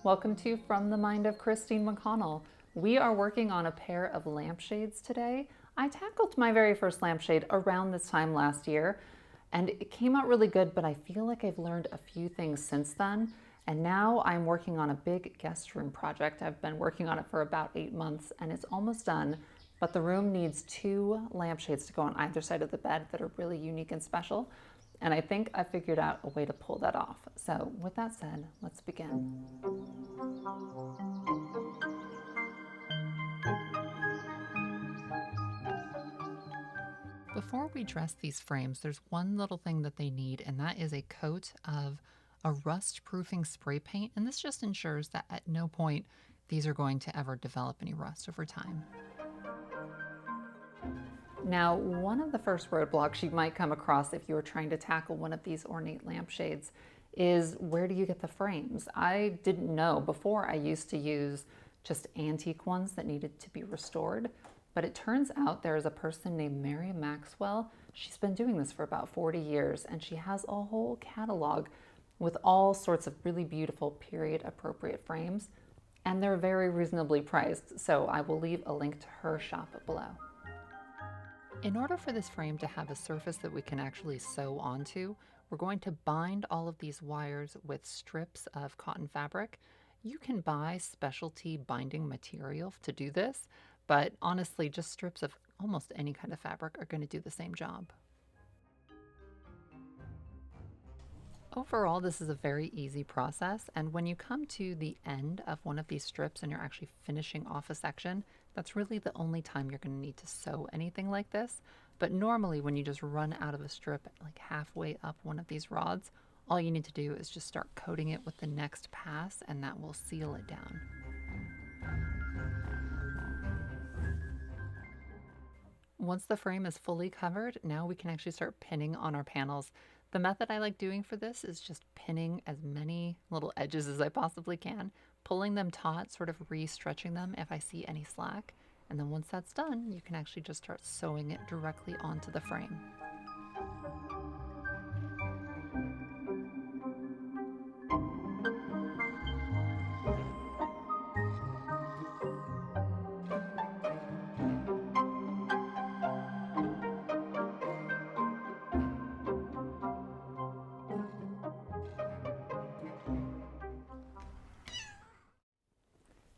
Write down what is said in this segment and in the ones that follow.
Welcome to From the Mind of Christine McConnell. We are working on a pair of lampshades today. I tackled my very first lampshade around this time last year and it came out really good, but I feel like I've learned a few things since then. And now I'm working on a big guest room project. I've been working on it for about 8 months and it's almost done, but the room needs 2 lampshades to go on either side of the bed that are really unique and special. And I think I figured out a way to pull that off. So with that said, let's begin. Before we dress these frames, there's one little thing that they need, and that is a coat of a rust-proofing spray paint. And this just ensures that at no point these are going to ever develop any rust over time. Now, one of the first roadblocks you might come across if you were trying to tackle one of these ornate lampshades is, where do you get the frames? I didn't know. Before, I used to use just antique ones that needed to be restored, but it turns out there is a person named Maxwell. She's been doing this for about 40 years and she has a whole catalog with all sorts of really beautiful period appropriate frames, and they're very reasonably priced, so I will leave a link to her shop below. In order for this frame to have a surface that we can actually sew onto, we're going to bind all of these wires with strips of cotton fabric. You can buy specialty binding material to do this, but honestly, just strips of almost any kind of fabric are going to do the same job. Overall, this is a very easy process, and when you come to the end of one of these strips and you're actually finishing off a section, that's really the only time you're going to need to sew anything like this. But normally when you just run out of a strip like halfway up one of these rods, all you need to do is just start coating it with the next pass and that will seal it down. Once the frame is fully covered, now we can actually start pinning on our panels. The method I like doing for this is just pinning as many little edges as I possibly can, pulling them taut, sort of re-stretching them if I see any slack. And then once that's done, you can actually just start sewing it directly onto the frame.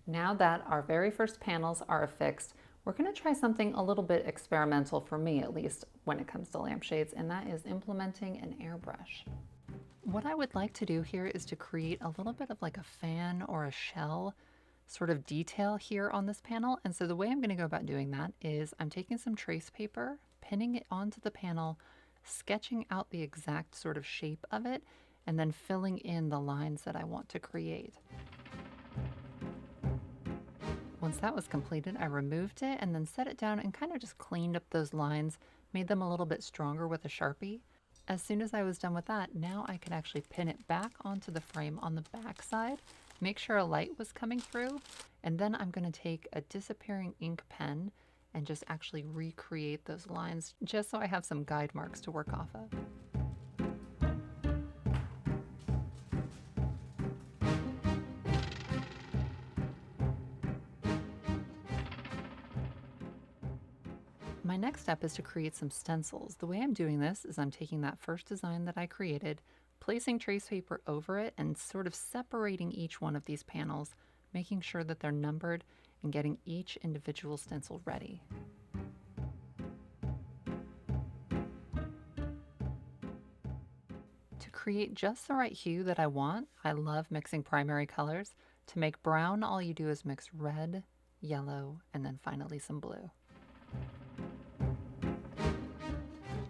Now that our very first panels are affixed, we're going to try something a little bit experimental, for me at least, when it comes to lampshades, and that is implementing an airbrush. What I would like to do here is to create a little bit of like a fan or a shell sort of detail here on this panel. And so the way I'm going to go about doing that is I'm taking some trace paper, pinning it onto the panel, sketching out the exact sort of shape of it, and then filling in the lines that I want to create. Once that was completed, I removed it and then set it down and kind of just cleaned up those lines, made them a little bit stronger with a Sharpie. As soon as I was done with that, now I could actually pin it back onto the frame on the back side, make sure a light was coming through, and then I'm going to take a disappearing ink pen and just actually recreate those lines just so I have some guide marks to work off of. My next step is to create some stencils. The way I'm doing this is I'm taking that first design that I created, placing trace paper over it, and sort of separating each one of these panels, making sure that they're numbered and getting each individual stencil ready. To create just the right hue that I want, I love mixing primary colors. To make brown, all you do is mix red, yellow, and then finally some blue.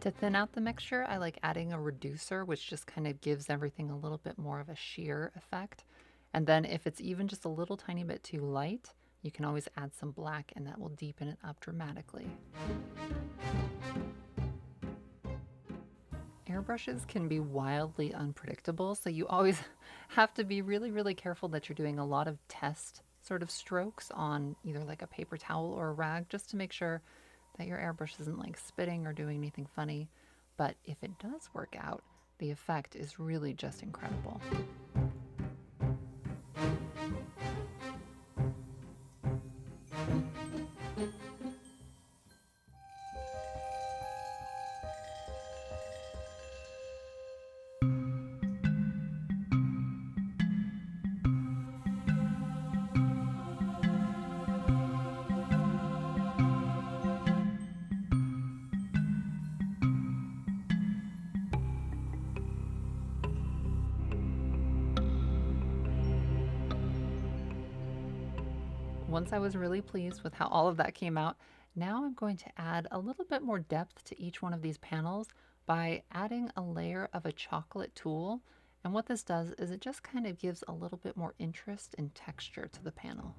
To thin out the mixture, I like adding a reducer, which just kind of gives everything a little bit more of a sheer effect. And then if it's even just a little tiny bit too light, you can always add some black and that will deepen it up dramatically. Airbrushes can be wildly unpredictable, so you always have to be really, really careful that you're doing a lot of test sort of strokes on either like a paper towel or a rag, just to make sure that your airbrush isn't like spitting or doing anything funny. But if it does work out, the effect is really just incredible. Once I was really pleased with how all of that came out, now I'm going to add a little bit more depth to each one of these panels by adding a layer of a chocolate tulle. And what this does is it just kind of gives a little bit more interest and texture to the panel.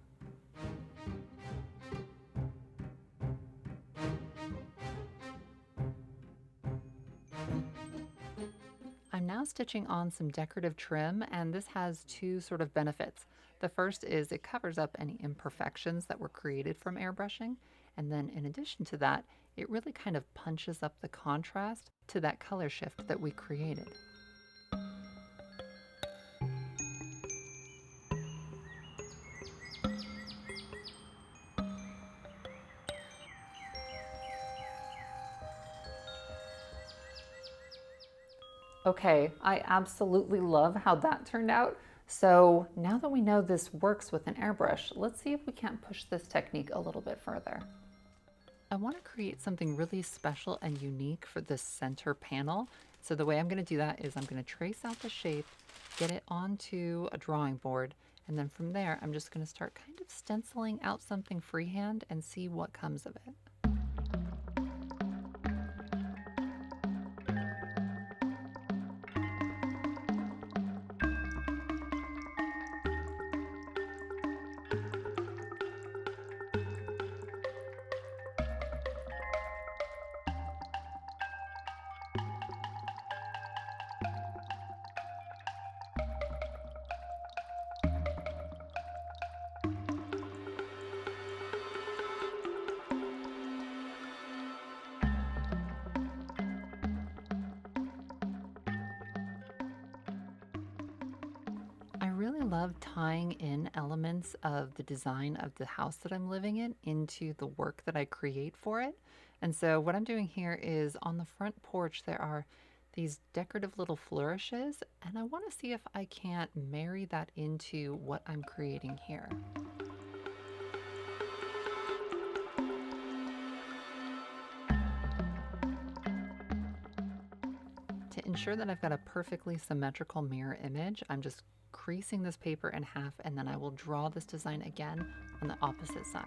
I'm now stitching on some decorative trim, and this has two sort of benefits. The first is it covers up any imperfections that were created from airbrushing, and then in addition to that, it really kind of punches up the contrast to that color shift that we created. Okay, I absolutely love how that turned out. So now that we know this works with an airbrush, let's see if we can't push this technique a little bit further. I want to create something really special and unique for this center panel. So the way I'm going to do that is I'm going to trace out the shape, get it onto a drawing board, and then from there I'm just going to start kind of stenciling out something freehand and see what comes of it. I really love tying in elements of the design of the house that I'm living in into the work that I create for it. And so what I'm doing here is on the front porch there are these decorative little flourishes, and I want to see if I can't marry that into what I'm creating here. To ensure that I've got a perfectly symmetrical mirror image, I'm just creasing this paper in half, and then I will draw this design again on the opposite side.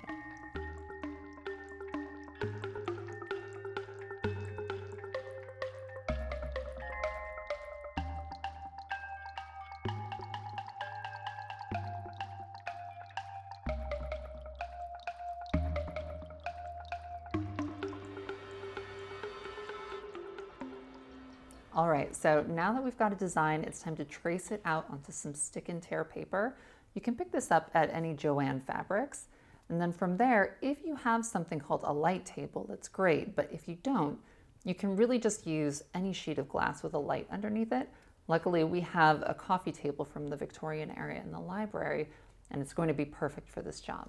All right, so now that we've got a design, it's time to trace it out onto some stick and tear paper. You can pick this up at any Joann Fabrics. And then from there, if you have something called a light table, that's great. But if you don't, you can really just use any sheet of glass with a light underneath it. Luckily, we have a coffee table from the Victorian area in the library, and it's going to be perfect for this job.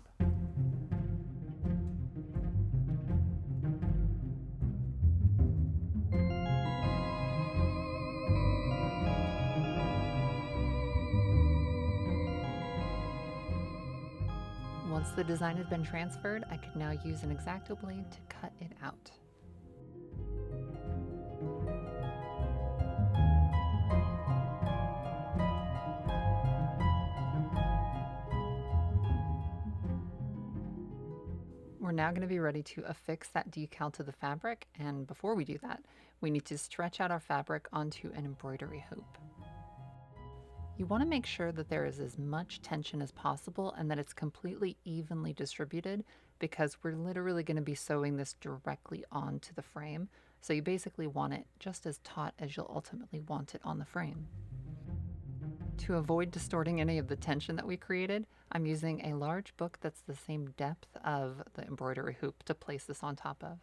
Once the design has been transferred, I could now use an X-Acto blade to cut it out. We're now going to be ready to affix that decal to the fabric, and before we do that, we need to stretch out our fabric onto an embroidery hoop. You want to make sure that there is as much tension as possible and that it's completely evenly distributed, because we're literally going to be sewing this directly onto the frame. So you basically want it just as taut as you'll ultimately want it on the frame. To avoid distorting any of the tension that we created, I'm using a large book that's the same depth of the embroidery hoop to place this on top of.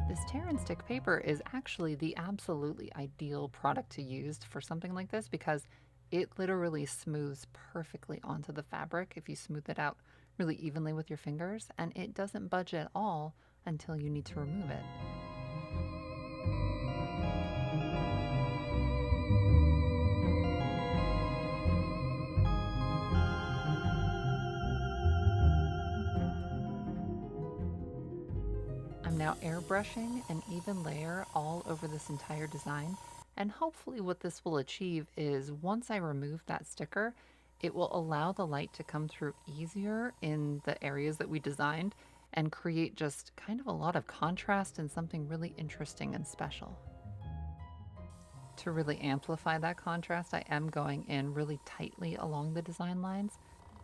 This tear and stick paper is actually the absolutely ideal product to use for something like this, because it literally smooths perfectly onto the fabric if you smooth it out really evenly with your fingers, and it doesn't budge at all until you need to remove it. I'm now airbrushing an even layer all over this entire design. And hopefully what this will achieve is once I remove that sticker, it will allow the light to come through easier in the areas that we designed and create just kind of a lot of contrast and something really interesting and special. To really amplify that contrast, I am going in really tightly along the design lines,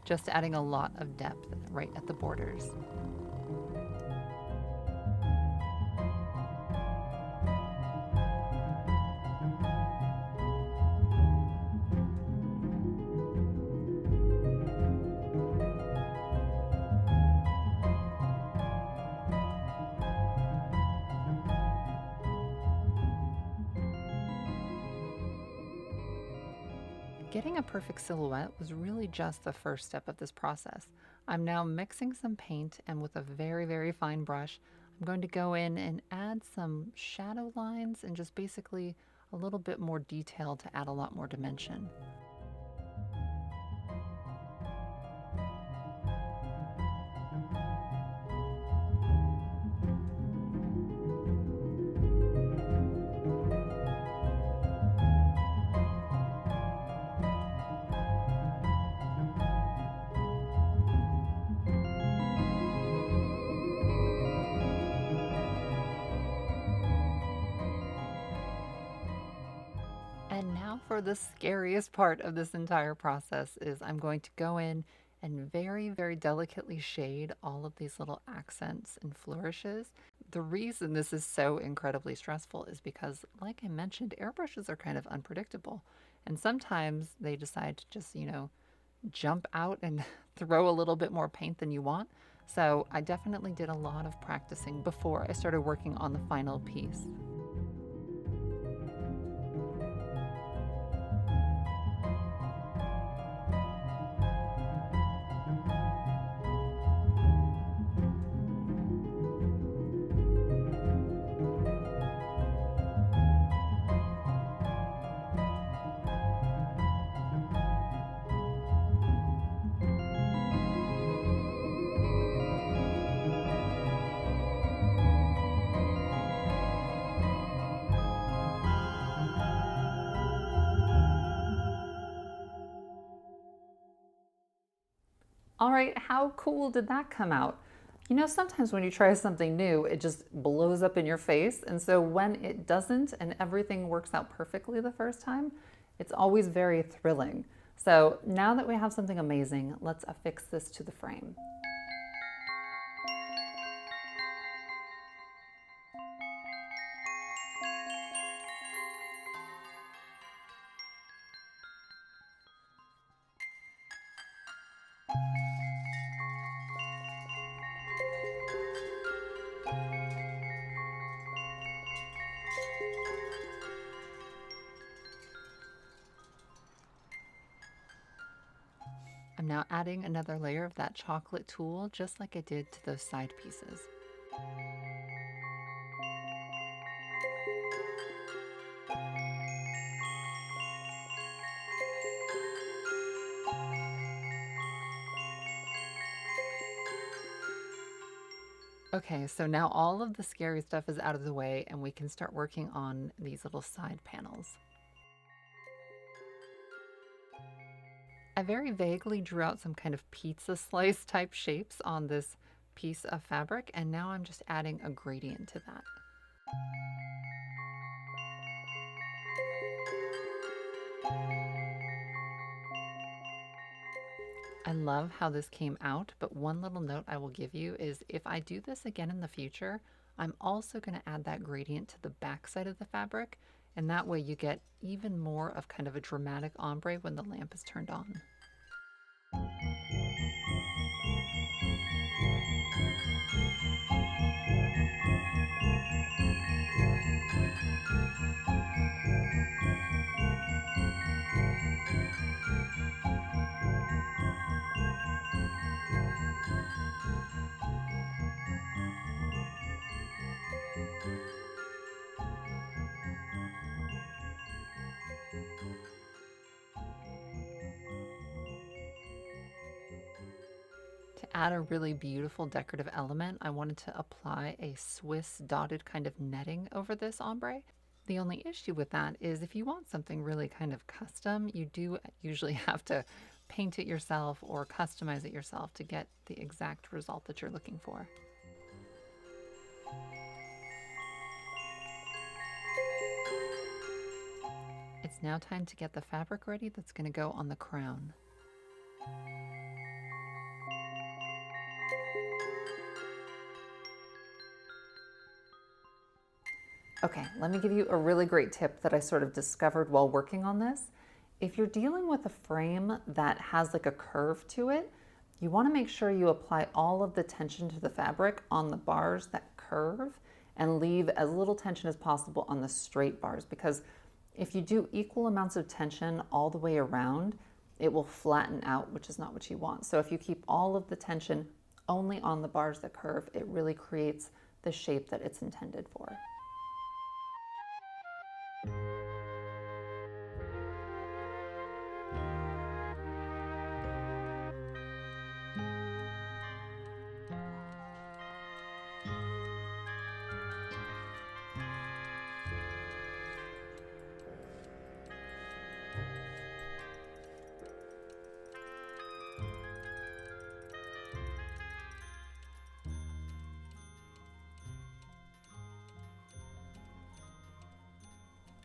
just adding a lot of depth right at the borders. Getting a perfect silhouette was really just the first step of this process. I'm now mixing some paint, and with a very, very fine brush, I'm going to go in and add some shadow lines and just basically a little bit more detail to add a lot more dimension. And now for the scariest part of this entire process is I'm going to go in and very, very delicately shade all of these little accents and flourishes. The reason this is so incredibly stressful is because, like I mentioned, airbrushes are kind of unpredictable. And sometimes they decide to just, jump out and throw a little bit more paint than you want. So I definitely did a lot of practicing before I started working on the final piece. All right, how cool did that come out? Sometimes when you try something new, it just blows up in your face. And so when it doesn't and everything works out perfectly the first time, it's always very thrilling. So now that we have something amazing, let's affix this to the frame. I'm now adding another layer of that chocolate tulle, just like I did to those side pieces. Okay, so now all of the scary stuff is out of the way and we can start working on these little side panels. I very vaguely drew out some kind of pizza slice type shapes on this piece of fabric, and now I'm just adding a gradient to that. I love how this came out, but one little note I will give you is if I do this again in the future, I'm also going to add that gradient to the back side of the fabric, and that way you get even more of kind of a dramatic ombre when the lamp is turned on. To add a really beautiful decorative element, I wanted to apply a Swiss dotted kind of netting over this ombre. The only issue with that is if you want something really kind of custom, you do usually have to paint it yourself or customize it yourself to get the exact result that you're looking for. It's now time to get the fabric ready that's going to go on the crown. Okay, let me give you a really great tip that I sort of discovered while working on this. If you're dealing with a frame that has like a curve to it, you want to make sure you apply all of the tension to the fabric on the bars that curve and leave as little tension as possible on the straight bars, because if you do equal amounts of tension all the way around, it will flatten out, which is not what you want. So if you keep all of the tension only on the bars that curve, it really creates the shape that it's intended for.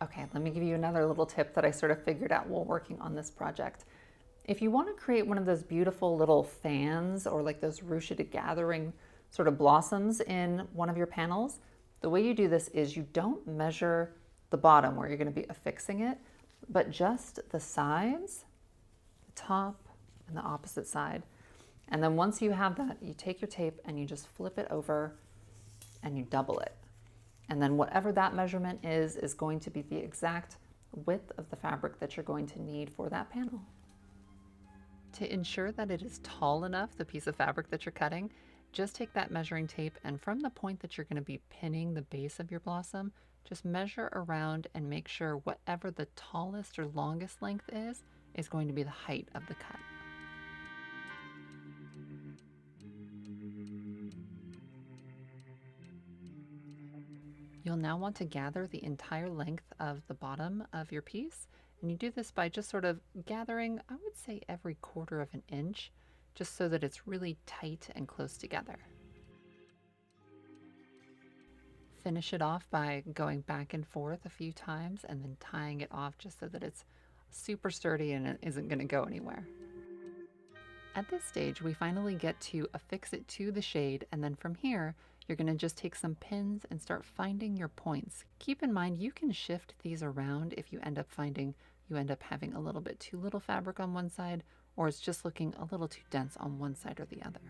Okay, let me give you another little tip that I sort of figured out while working on this project. If you want to create one of those beautiful little fans or like those ruching gathering sort of blossoms in one of your panels, the way you do this is you don't measure the bottom where you're going to be affixing it, but just the sides, the top and the opposite side. And then once you have that, you take your tape and you just flip it over and you double it. And then whatever that measurement is going to be the exact width of the fabric that you're going to need for that panel. To ensure that it is tall enough, the piece of fabric that you're cutting, just take that measuring tape and from the point that you're going to be pinning the base of your blossom, just measure around and make sure whatever the tallest or longest length is going to be the height of the cut. You'll now want to gather the entire length of the bottom of your piece, and you do this by just sort of gathering, I would say every 1/4 of an inch, just so that it's really tight and close together. Finish it off by going back and forth a few times and then tying it off just so that it's super sturdy and it isn't going to go anywhere. At this stage, we finally get to affix it to the shade, and then from here, you're going to just take some pins and start finding your points. Keep in mind you can shift these around if you end up having a little bit too little fabric on one side, or it's just looking a little too dense on one side or the other.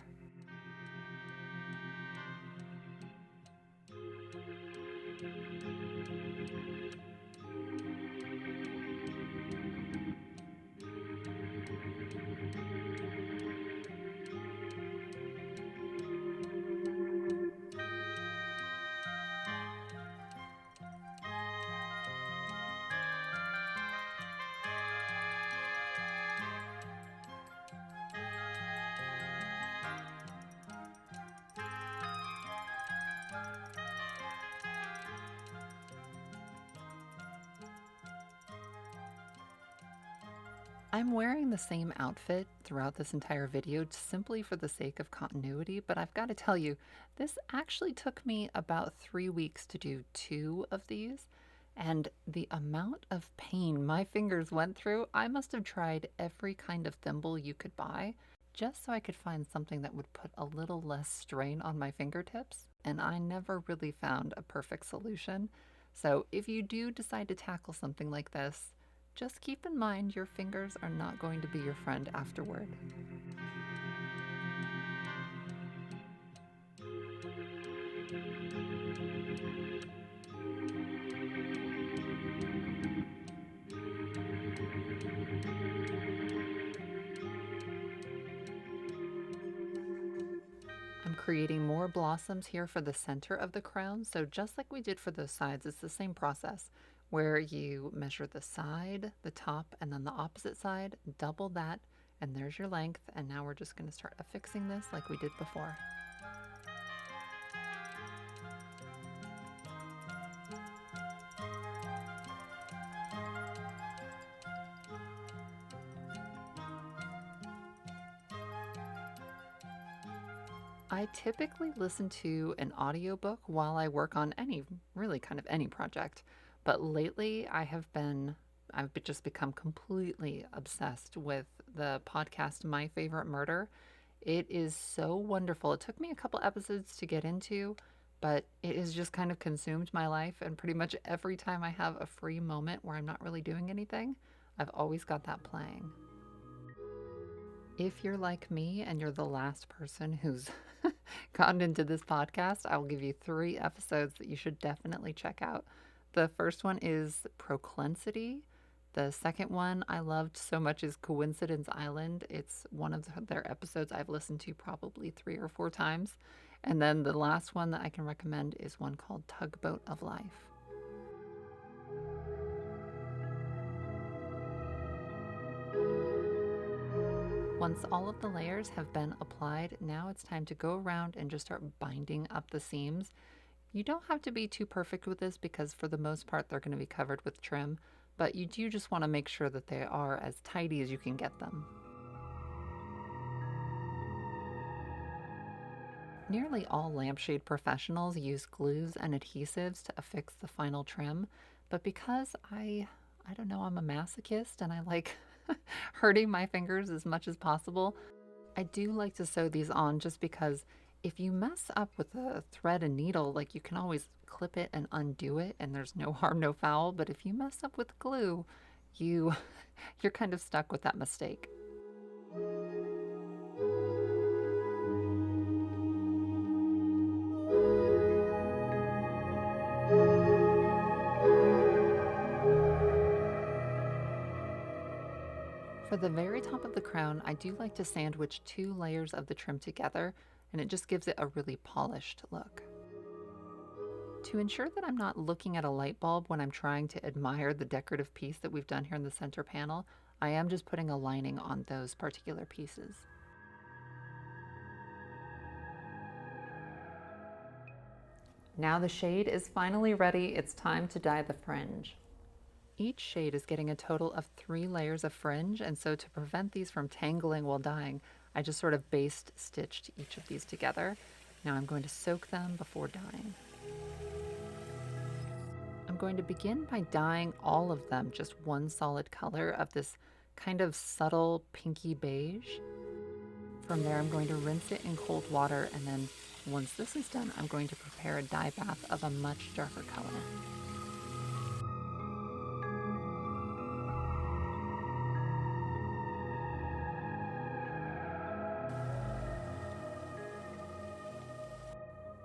I'm wearing the same outfit throughout this entire video simply for the sake of continuity, but I've got to tell you, this actually took me about 3 weeks to do 2 of these, and the amount of pain my fingers went through, I must have tried every kind of thimble you could buy just so I could find something that would put a little less strain on my fingertips, and I never really found a perfect solution. So if you do decide to tackle something like this, just keep in mind your fingers are not going to be your friend afterward. I'm creating more blossoms here for the center of the crown, so just like we did for those sides, it's the same process where you measure the side, the top, and then the opposite side, double that, And there's your length. And now we're just going to start affixing this like we did before. I typically listen to an audiobook while I work on really kind of any project. But lately I've just become completely obsessed with the podcast My Favorite Murder. It is so wonderful. It took me a couple episodes to get into, but it has just kind of consumed my life. And pretty much every time I have a free moment where I'm not really doing anything, I've always got that playing. If you're like me and you're the last person who's gotten into this podcast, I will give you 3 episodes that you should definitely check out. The first one is Proclensity. The second one I loved so much is Coincidence Island. It's one of their episodes I've listened to probably 3 or 4 times. And then the last one that I can recommend is one called Tugboat of Life. Once all of the layers have been applied, now it's time to go around and just start binding up the seams. You don't have to be too perfect with this because for the most part they're going to be covered with trim, but you do just want to make sure that they are as tidy as you can get them. Nearly all lampshade professionals use glues and adhesives to affix the final trim, but because I'm a masochist and I like hurting my fingers as much as possible, I do like to sew these on just because if you mess up with a thread and needle, like you can always clip it and undo it and there's no harm, no foul. But if you mess up with glue, you're kind of stuck with that mistake. For the very top of the crown, I do like to sandwich 2 layers of the trim together, and it just gives it a really polished look. To ensure that I'm not looking at a light bulb when I'm trying to admire the decorative piece that we've done here in the center panel, I am just putting a lining on those particular pieces. Now the shade is finally ready. It's time to dye the fringe. Each shade is getting a total of 3 layers of fringe, and so to prevent these from tangling while dyeing, I just sort of baste stitched each of these together. Now I'm going to soak them before dyeing. I'm going to begin by dyeing all of them just one solid color of this kind of subtle pinky beige. From there, I'm going to rinse it in cold water, and then once this is done, I'm going to prepare a dye bath of a much darker color.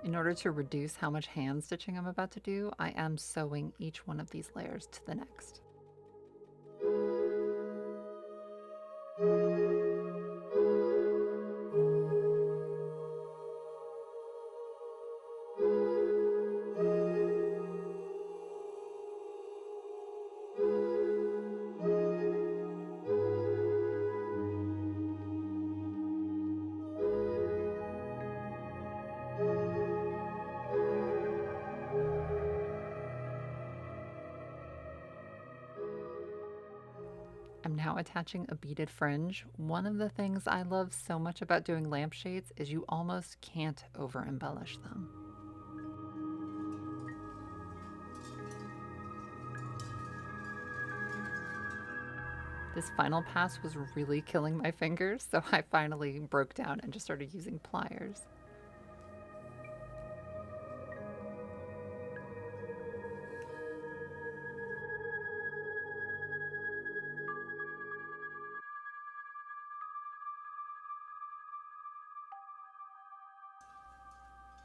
In order to reduce how much hand stitching I'm about to do, I am sewing each one of these layers to the next. I'm now attaching a beaded fringe. One of the things I love so much about doing lampshades is you almost can't over embellish them. This final pass was really killing my fingers, so I finally broke down and just started using pliers.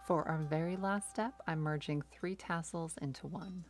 For our very last step, I'm merging 3 tassels into one.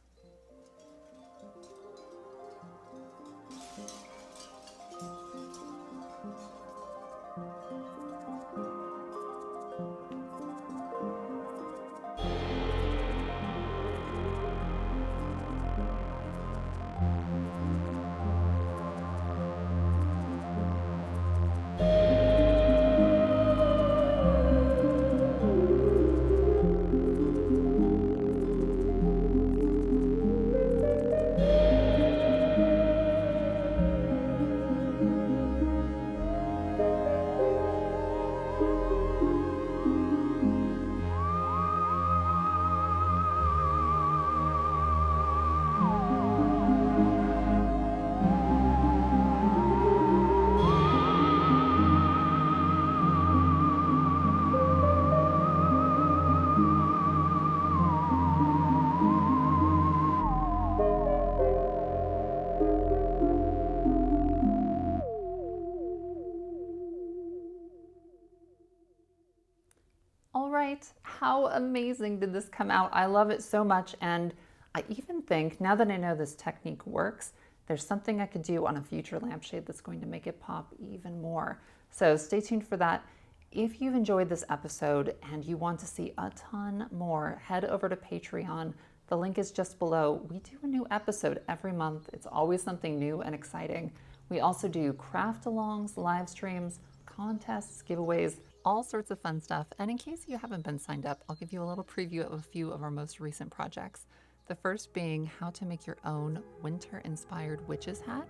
right? How amazing did this come out? I love it so much, and I even think, now that I know this technique works, there's something I could do on a future lampshade that's going to make it pop even more. So stay tuned for that. If you've enjoyed this episode and you want to see a ton more, head over to Patreon. The link is just below. We do a new episode every month. It's always something new and exciting. We also do craft-alongs, live streams, contests, giveaways, all sorts of fun stuff. And in case you haven't been signed up, I'll give you a little preview of a few of our most recent projects. The first being how to make your own winter-inspired witch's hat,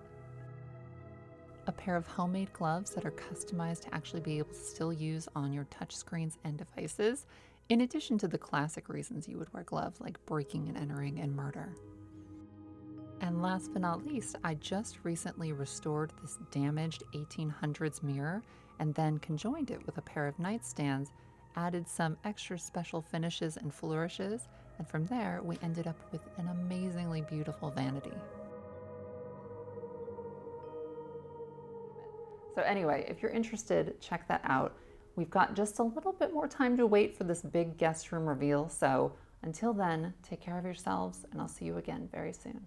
a pair of homemade gloves that are customized to actually be able to still use on your touchscreens and devices, in addition to the classic reasons you would wear gloves like breaking and entering and murder. And last but not least, I just recently restored this damaged 1800s mirror and then conjoined it with a pair of nightstands, added some extra special finishes and flourishes, and from there we ended up with an amazingly beautiful vanity. So anyway, if you're interested, check that out. We've got just a little bit more time to wait for this big guest room reveal, so until then, take care of yourselves, and I'll see you again very soon.